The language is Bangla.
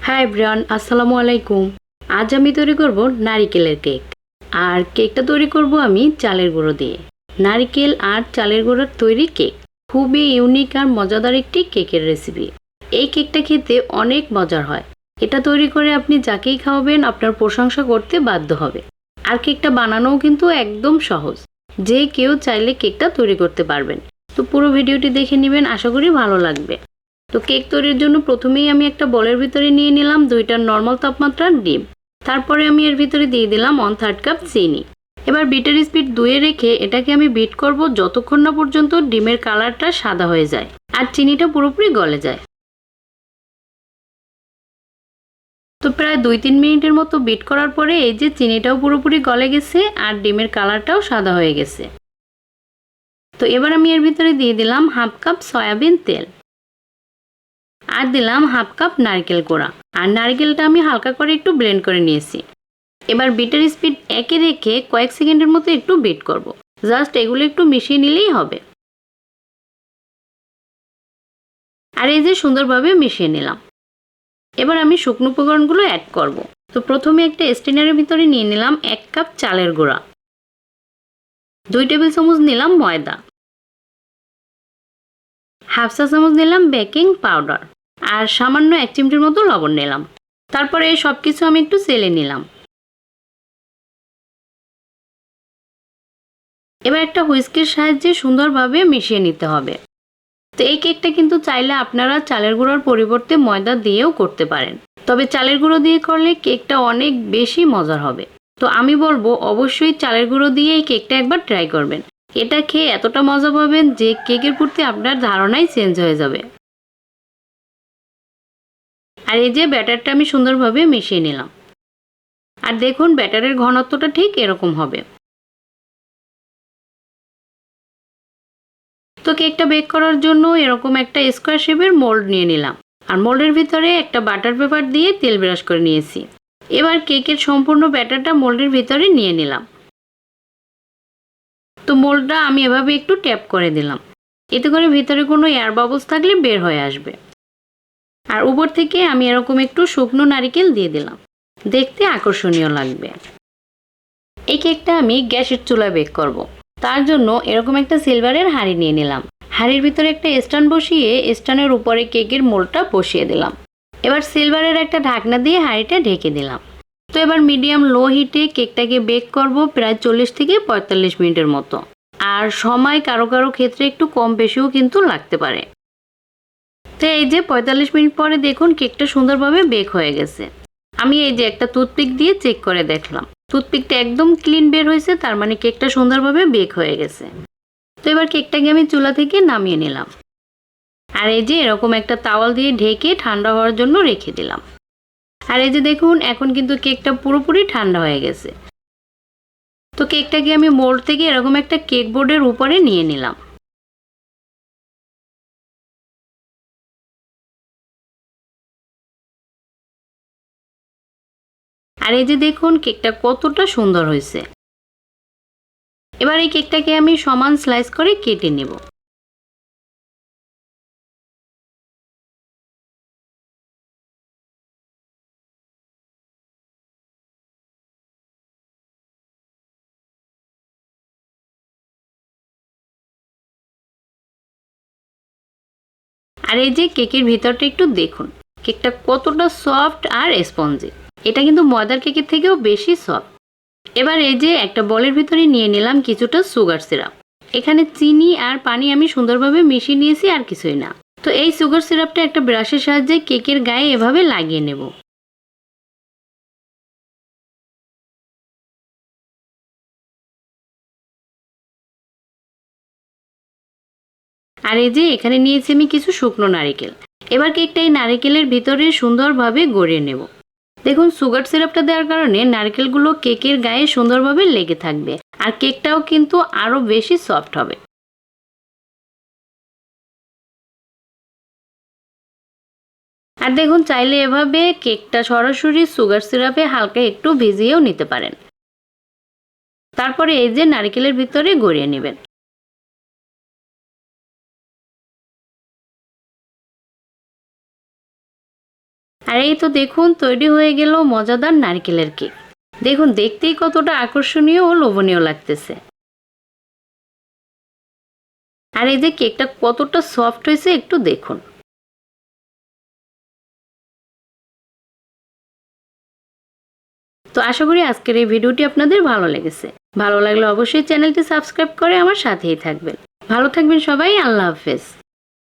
হাই এভরিওয়ান, আসসালামু আলাইকুম। আজ আমি তৈরি করব নারিকেলের কেক। আর কেকটা তৈরি করব আমি চালের গুঁড়ো দিয়ে। নারিকেল আর চালের গুঁড়োর তৈরি কেক খুবই ইউনিক আর মজাদার একটি কেকের রেসিপি। এই কেকটা খেতে অনেক মজার হয়। এটা তৈরি করে আপনি যাকেই খাওয়াবেন আপনার প্রশংসা করতে বাধ্য হবে। আর কেকটা বানানোও কিন্তু একদম সহজ, যে কেউ চাইলে কেকটা তৈরি করতে পারবেন। তো পুরো ভিডিওটি দেখে নেবেন, আশা করি ভালো লাগবে। তো কেক তৈরির জন্য প্রথমেই আমি একটা বলের ভিতরে নিয়ে নিলাম 2টা নর্মাল তাপমাত্রার ডিম। তারপরে আমি এর ভিতরে দিয়ে দিলাম 1/3 কাপ চিনি। এবার বিটের স্পিড 2 এ রেখে এটাকে আমি বিট করব যতক্ষণ না পর্যন্ত ডিমের কালারটা সাদা হয়ে যায় আর চিনিটা পুরোপুরি গলে যায়। তো প্রায় 2-3 মিনিটের মতো বিট করার পরে এই যে চিনিটাও পুরোপুরি গলে গেছে আর ডিমের কালারটাও সাদা হয়ে গেছে। তো এবার আমি এর ভিতরে দিয়ে দিলাম 1/2 কাপ সয়াবিন তেল আর দিলাম 1/2 কাপ নারকেল কোড়া। আর নারকেলটা আমি হালকা করে একটু ব্লেন্ড করে নিয়েছি। এবার বিটের স্পিড 1 এ রেখে কয়েক সেকেন্ডের মতো একটু বিট করব। জাস্ট এগুলো একটু মিশিয়ে নিলেই হবে। আর এই যে সুন্দরভাবে মিশিয়ে নিলাম। এবার আমি শুকনো উপকরণগুলো অ্যাড করব। তো প্রথমে একটা স্ট্রেনারের ভিতরে নিয়ে নিলাম 1 কাপ চালের গুঁড়া, 2 টেবিল চামচ নিলাম ময়দা, হাফ চা চামচ নিলাম বেকিং পাউডার আর সামান্য 1 চিমটির মতো লবণ নিলাম। তারপরে এই সব কিছু আমি একটু চেলে নিলাম। এবার একটা হুইস্কের সাহায্যে সুন্দরভাবে মিশিয়ে নিতে হবে। তো এই কেকটা কিন্তু চাইলে আপনারা চালের গুঁড়োর পরিবর্তে ময়দা দিয়েও করতে পারেন, তবে চালের গুঁড়ো দিয়ে করলে কেকটা অনেক বেশি মজার হবে। তো আমি বলবো অবশ্যই চালের গুঁড়ো দিয়ে এই কেকটা একবার ট্রাই করবেন। এটা খেয়ে এতটা মজা পাবেন যে কেকের প্রতি আপনার ধারণাই চেঞ্জ হয়ে যাবে। আর এই যে ব্যাটারটা আমি সুন্দরভাবে মিশিয়ে নিলাম। আর দেখুন ব্যাটারের ঘনত্বটা ঠিক এরকম হবে। তো কেকটা বেক করার জন্য এরকম একটা স্কোয়ার শেপের মোল্ড নিয়ে নিলাম। আর মোল্ডের ভিতরে একটা বাটার পেপার দিয়ে তেল ব্রাশ করে নিয়েছি। এবার কেকের সম্পূর্ণ ব্যাটারটা মোল্ডের ভিতরে নিয়ে নিলাম। তো মোল্ডটা আমি এভাবে একটু ট্যাপ করে দিলাম, এতে করে ভিতরে কোনো এয়ার বাবলস থাকলে বের হয়ে আসবে। আর উপর থেকে আমি এরকম একটু শুকনো নারকেল দিয়ে দিলাম, দেখতে আকর্ষণীয় লাগবে। এই কেকটা আমি গ্যাসের চুলায় বেক করব। তার জন্য এরকম একটা সিলভারের হাঁড়ি নিয়ে নিলাম। হাঁড়ির ভিতরে একটা স্ট্যান্ড বসিয়ে স্ট্যান্ডের উপরে কেকের মোল্ডটা বসিয়ে দিলাম। এবার সিলভারের একটা ঢাকনা দিয়ে হাঁড়িটা ঢেকে দিলাম। তো এবার মিডিয়াম লো হিটে কেকটাকে বেক করব প্রায় 40 থেকে 45 মিনিটের মতো। আর সময় কারো কারো ক্ষেত্রে একটু কম বেশিও কিন্তু লাগতে পারে। তো এই যে 45 মিনিট পরে দেখুন কেকটা সুন্দরভাবে বেক হয়ে গেছে। আমি এই যে একটা টুথপিক দিয়ে চেক করে দেখলাম, টুথপিকটা একদম ক্লিন বের হয়েছে, তার মানে কেকটা সুন্দরভাবে বেক হয়ে গেছে। তো এবার কেকটাকে আমি চুলা থেকে নামিয়ে নিলাম। আর এই যে এরকম একটা তাওয়াল দিয়ে ঢেকে ঠান্ডা হওয়ার জন্য রেখে দিলাম। আর এই যে দেখুন এখন কিন্তু কেকটা পুরোপুরি ঠান্ডা হয়ে গেছে। তো কেকটাকে আমি মোল্ড থেকে এরকম একটা কেক বোর্ডের উপরে নিয়ে নিলাম। আর এই যে দেখুন কেকটা কতটা সুন্দর হয়েছে। এবার এই কেকটাকে আমি সমান স্লাইস করে কেটে নেব। আর এই যে কেকের ভিতরটা একটু দেখুন, কেকটা কতটা সফট আর স্পঞ্জি। এটা কিন্তু ময়দার কেকের থেকেও বেশি সফট। এবার এই যে একটা বলের ভিতরে নিয়ে নিলাম কিছুটা সুগার সিরাপ। এখানে চিনি আর পানি আমি সুন্দরভাবে মিশিয়ে নিয়েছি, আর কিছুই না। তো এই সুগার সিরাপটা একটা ব্রাশের সাহায্যে কেকের গায়ে এভাবে লাগিয়ে নেব। আর এই যে এখানে নিয়েছি আমি কিছু শুকনো নারকেল। এবার কেকটা এই নারকেলের ভিতরে সুন্দরভাবে গড়িয়ে নেব। দেখুন সুগার সিরাপটা দেওয়ার কারণে নারকেলগুলো কেকের গায়ে সুন্দরভাবে লেগে থাকবে আর কেকটাও কিন্তু আরো বেশি সফট হবে। আর দেখুন চাইলে এভাবে কেকটা সরাসরি সুগার সিরাপে হালকা একটু ভিজিয়েও নিতে পারেন। তারপরে এই যে নারকেলের ভিতরে গড়িয়ে নেবেন। আর এই তো দেখুন তৈরি হয়ে গেল মজাদার নারকেলের কেক। দেখুন দেখতেই কতটা আকর্ষণীয় ও লোভনীয় লাগতেছে। আর এই যে কেকটা কতটা সফট হয়েছে একটু দেখুন। তো আশা করি আজকের এই ভিডিওটি আপনাদের ভালো লেগেছে। ভালো লাগলে অবশ্যই চ্যানেলটি সাবস্ক্রাইব করে আমার সাথেই থাকবেন। ভালো থাকবেন সবাই, আল্লাহ হাফেজ।